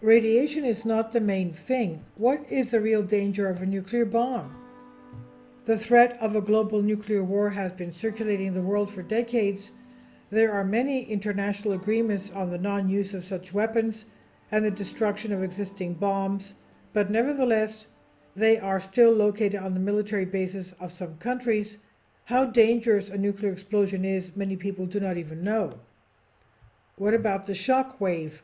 Radiation is not the main thing. What is the real danger of a nuclear bomb? The threat of a global nuclear war has been circulating the world for decades. There are many international agreements on the non-use of such weapons and the destruction of existing bombs, but nevertheless, they are still located on the military bases of some countries. How dangerous a nuclear explosion is, many people do not even know. What about the shock wave?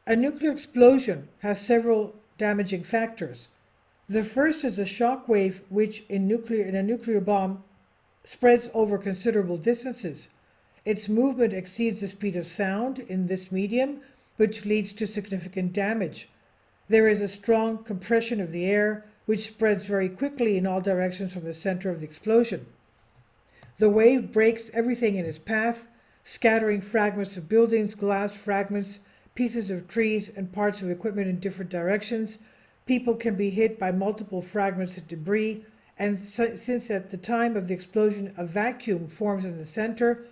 A nuclear explosion has several damaging factors. The first is a shock wave, which in a nuclear bomb spreads over considerable distances. Its movement exceeds the speed of sound in this medium, which leads to significant damage. There is a strong compression of the air, which spreads very quickly in all directions from the center of the explosion. The wave breaks everything in its path, scattering fragments of buildings, glass fragments, pieces of trees, and parts of equipment in different directions. People can be hit by multiple fragments of debris, and since at the time of the explosion a vacuum forms in the center,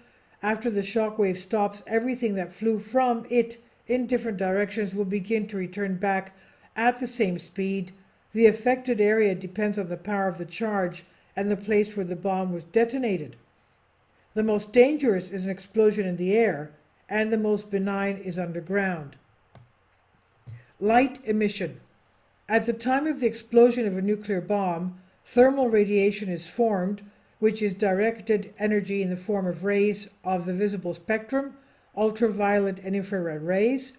after the shock wave stops, everything that flew from it in different directions will begin to return back at the same speed. The affected area depends on the power of the charge and the place where the bomb was detonated. The most dangerous is an explosion in the air, and the most benign is underground. Light emission. At the time of the explosion of a nuclear bomb, thermal radiation is formed, which is directed energy in the form of rays of the visible spectrum, ultraviolet and infrared rays.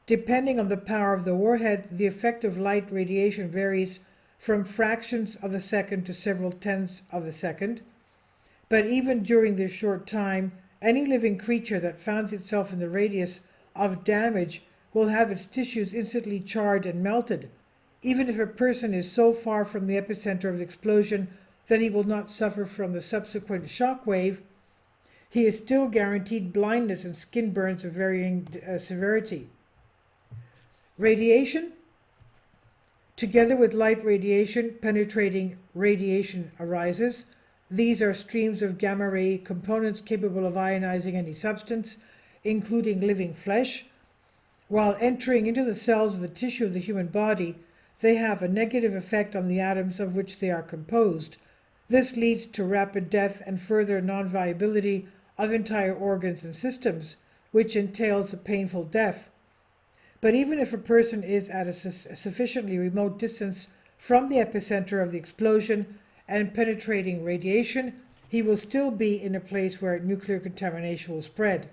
Depending on the power of the warhead, the effect of light radiation varies from fractions of a second to several tenths of a second. But even during this short time, any living creature that finds itself in the radius of damage will have its tissues instantly charred and melted. Even if a person is so far from the epicenter of the explosion that he will not suffer from the subsequent shock wave, he is still guaranteed blindness and skin burns of varying severity. Radiation. Together with light radiation, penetrating radiation arises. These are streams of gamma ray components capable of ionizing any substance, including living flesh. While entering into the cells of the tissue of the human body, they have a negative effect on the atoms of which they are composed. This leads to rapid death and further non-viability of entire organs and systems, which entails a painful death. But even if a person is at a sufficiently remote distance from the epicenter of the explosion and penetrating radiation, he will still be in a place where nuclear contamination will spread.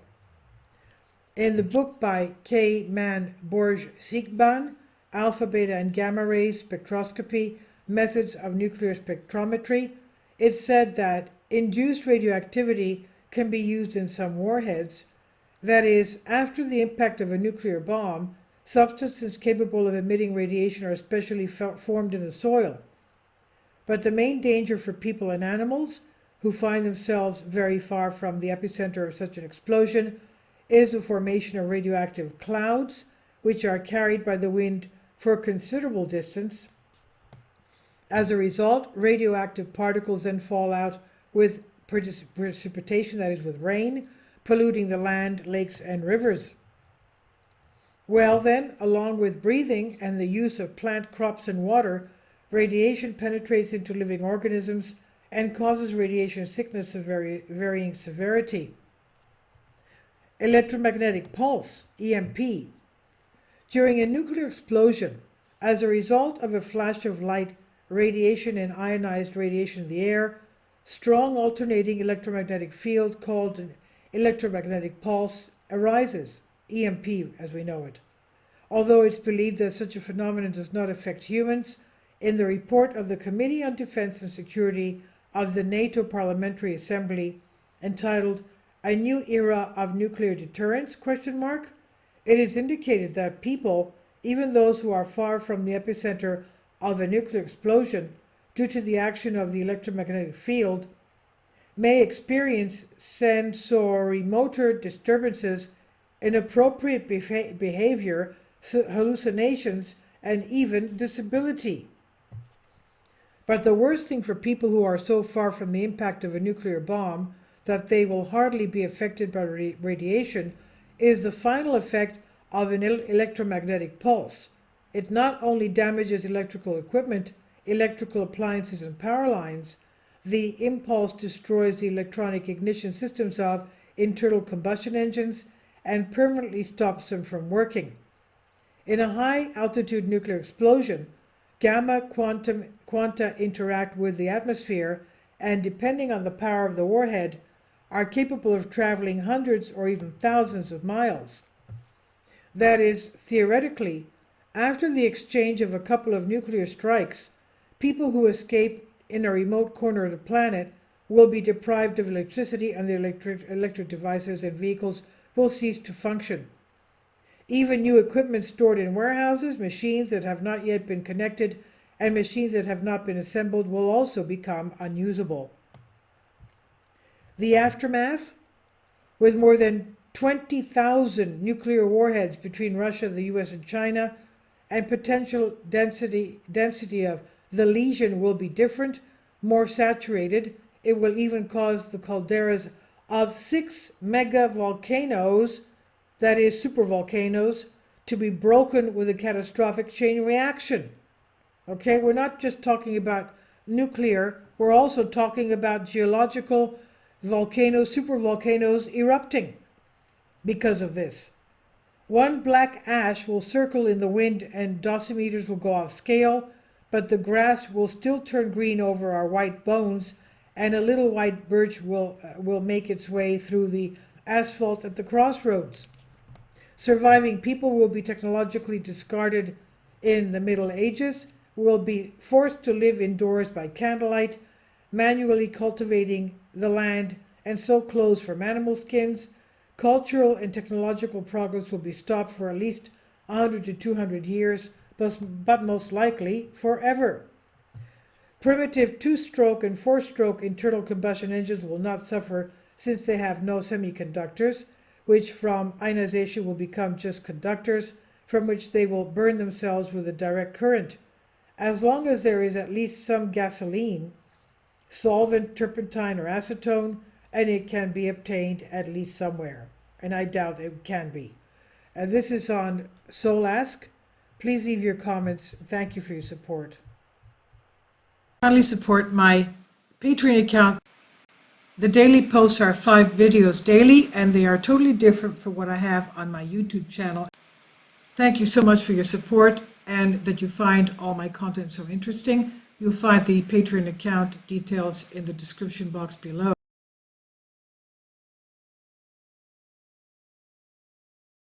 In the book by K. Man Borg-Siegbahn, Alpha, Beta, and Gamma Rays Spectroscopy, Methods of Nuclear Spectrometry, it said that induced radioactivity can be used in some warheads. That is, after the impact of a nuclear bomb, substances capable of emitting radiation are especially formed in the soil. But the main danger for people and animals who find themselves very far from the epicenter of such an explosion is the formation of radioactive clouds, which are carried by the wind for a considerable distance. As a result, radioactive particles then fall out with precipitation, that is with rain, polluting the land, lakes, and rivers. Well then, along with breathing and the use of plant crops and water, radiation penetrates into living organisms and causes radiation sickness of varying severity. Electromagnetic pulse, EMP. During a nuclear explosion, as a result of a flash of light, radiation and ionized radiation in the air, strong alternating electromagnetic field called an electromagnetic pulse arises, EMP as we know it. Although it's believed that such a phenomenon does not affect humans, in the report of the Committee on Defense and Security of the NATO Parliamentary Assembly, entitled A New Era of Nuclear Deterrence, it is indicated that people, even those who are far from the epicenter of a nuclear explosion, due to the action of the electromagnetic field, may experience sensorimotor disturbances, inappropriate behavior, hallucinations, and even disability. But the worst thing for people who are so far from the impact of a nuclear bomb that they will hardly be affected by radiation is the final effect of an electromagnetic pulse. It not only damages electrical equipment, electrical appliances, and power lines, the impulse destroys the electronic ignition systems of internal combustion engines and permanently stops them from working. In a high-altitude nuclear explosion, gamma quanta interact with the atmosphere and, depending on the power of the warhead, are capable of traveling hundreds or even thousands of miles. That is, theoretically, after the exchange of a couple of nuclear strikes, people who escape in a remote corner of the planet will be deprived of electricity, and the electric devices and vehicles will cease to function. Even new equipment stored in warehouses, machines that have not yet been connected, and machines that have not been assembled will also become unusable. The aftermath? With more than 20,000 nuclear warheads between Russia, the US, and China, and potential density of the lesion will be different, more saturated. It will even cause the calderas of 6 megavolcanoes, that is supervolcanoes, to be broken with a catastrophic chain reaction. Okay, we're not just talking about nuclear, we're also talking about geological volcanoes, supervolcanoes erupting because of this. One black ash will circle in the wind and dosimeters will go off scale, but the grass will still turn green over our white bones, and a little white birch will make its way through the asphalt at the crossroads. Surviving people will be technologically discarded in the Middle Ages, will be forced to live indoors by candlelight, manually cultivating the land and sew clothes from animal skins. Cultural and technological progress will be stopped for at least 100 to 200 years, but most likely forever. Primitive 2-stroke and 4-stroke internal combustion engines will not suffer, since they have no semiconductors, which from ionization will become just conductors, from which they will burn themselves with a direct current. As long as there is at least some gasoline, solvent, turpentine, or acetone, and it can be obtained at least somewhere, and I doubt it can be. This is on Soul Ask. Please leave your comments. Thank you for your support. Kindly support my Patreon account. The daily posts are 5 videos daily, and they are totally different from what I have on my YouTube channel. Thank you so much for your support, and that you find all my content so interesting. You'll find the Patreon account details in the description box below.